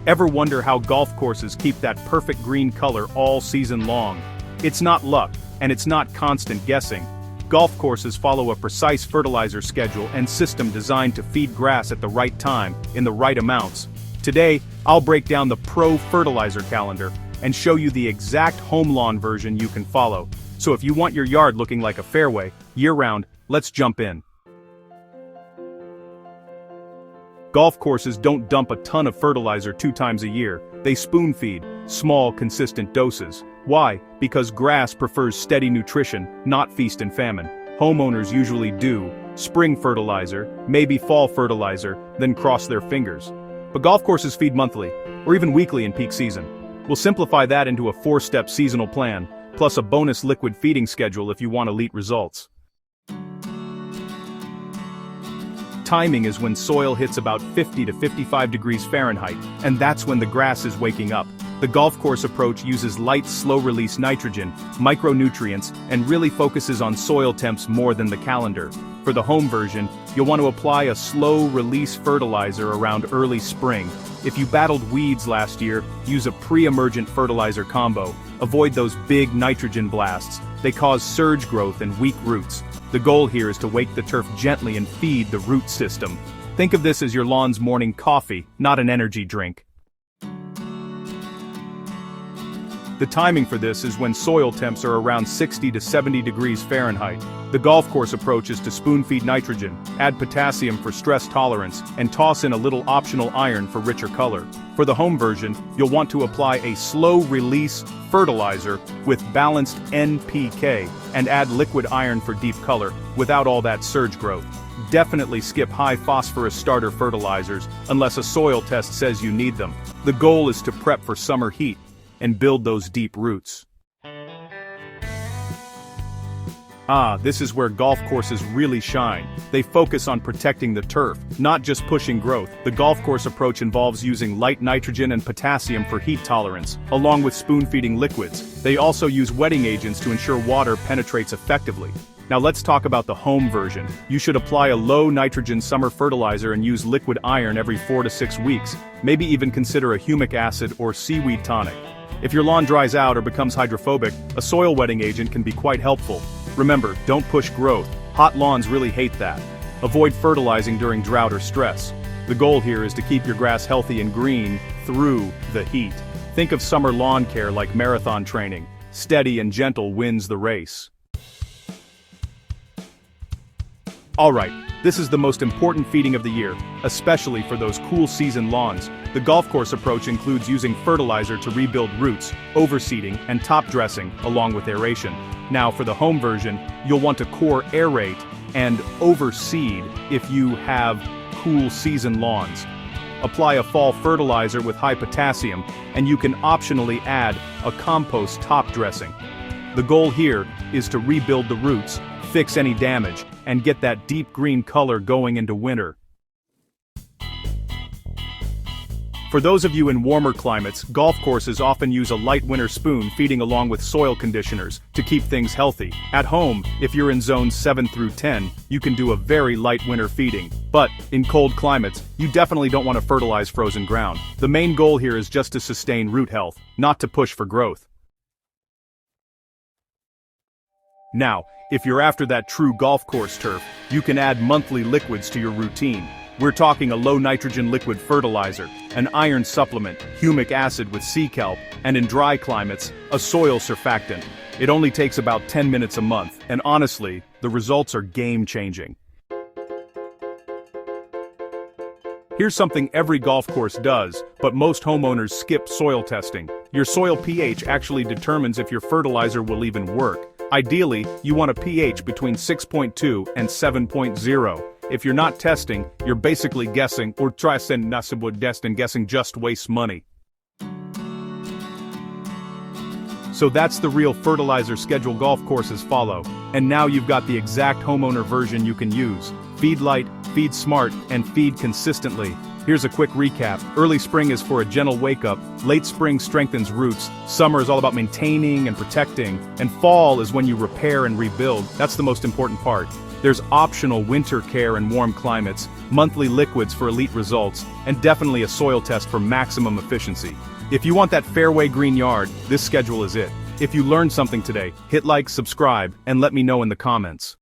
Ever wonder how golf courses keep that perfect green color all season long? It's not luck, and it's not constant guessing. Golf courses follow a precise fertilizer schedule and system designed to feed grass at the right time, in the right amounts. Today, I'll break down the Pro Fertilizer Calendar and show you the exact home lawn version you can follow. So if you want your yard looking like a fairway, year-round, let's jump in. Golf courses don't dump a ton of fertilizer 2 times a year. They spoon feed, small, consistent doses. Why? Because grass prefers steady nutrition, not feast and famine. Homeowners usually do spring fertilizer, maybe fall fertilizer, then cross their fingers. But golf courses feed monthly, or even weekly in peak season. We'll simplify that into a 4-step seasonal plan, plus a bonus liquid feeding schedule if you want elite results. Timing is when soil hits about 50 to 55 degrees Fahrenheit, and that's when the grass is waking up. The golf course approach uses light, slow-release nitrogen, micronutrients, and really focuses on soil temps more than the calendar. For the home version, you'll want to apply a slow-release fertilizer around early spring. If you battled weeds last year, use a pre-emergent fertilizer combo. Avoid those big nitrogen blasts. They cause surge growth and weak roots. The goal here is to wake the turf gently and feed the root system. Think of this as your lawn's morning coffee, not an energy drink. The timing for this is when soil temps are around 60 to 70 degrees Fahrenheit. The golf course approach is to spoon-feed nitrogen, add potassium for stress tolerance, and toss in a little optional iron for richer color. For the home version, you'll want to apply a slow-release fertilizer with balanced NPK and add liquid iron for deep color, without all that surge growth. Definitely skip high phosphorus starter fertilizers, unless a soil test says you need them. The goal is to prep for summer heat and build those deep roots. This is where golf courses really shine. They focus on protecting the turf, not just pushing growth. The golf course approach involves using light nitrogen and potassium for heat tolerance, along with spoon-feeding liquids. They also use wetting agents to ensure water penetrates effectively. Now let's talk about the home version. You should apply a low nitrogen summer fertilizer and use liquid iron every 4 to 6 weeks. Maybe even consider a humic acid or seaweed tonic. If your lawn dries out or becomes hydrophobic, a soil wetting agent can be quite helpful. Remember, don't push growth. Hot lawns really hate that. Avoid fertilizing during drought or stress. The goal here is to keep your grass healthy and green through the heat. Think of summer lawn care like marathon training. Steady and gentle wins the race. Alright, this is the most important feeding of the year, especially for those cool season lawns. The golf course approach includes using fertilizer to rebuild roots, overseeding, and top dressing, along with aeration. Now for the home version, you'll want to core aerate and overseed if you have cool season lawns. Apply a fall fertilizer with high potassium, and you can optionally add a compost top dressing. The goal here is to rebuild the roots, fix any damage, and get that deep green color going into winter. For those of you in warmer climates, golf courses often use a light winter spoon feeding along with soil conditioners to keep things healthy. At home, if you're in zones 7 through 10, you can do a very light winter feeding. But, in cold climates, you definitely don't want to fertilize frozen ground. The main goal here is just to sustain root health, not to push for growth. Now, if you're after that true golf course turf, you can add monthly liquids to your routine. We're talking a low-nitrogen liquid fertilizer, an iron supplement, humic acid with sea kelp, and in dry climates, a soil surfactant. It only takes about 10 minutes a month, and honestly, the results are game-changing. Here's something every golf course does, but most homeowners skip soil testing. Your soil pH actually determines if your fertilizer will even work. Ideally, you want a pH between 6.2 and 7.0. If you're not testing, you're basically guessing, or guessing just wastes money. So that's the real fertilizer schedule golf courses follow. And now you've got the exact homeowner version you can use. Feed light, feed smart, and feed consistently. Here's a quick recap. Early spring is for a gentle wake-up, late spring strengthens roots, summer is all about maintaining and protecting, and fall is when you repair and rebuild. That's the most important part. There's optional winter care and warm climates, monthly liquids for elite results, and definitely a soil test for maximum efficiency. If you want that fairway green yard, this schedule is it. If you learned something today, hit like, subscribe, and let me know in the comments.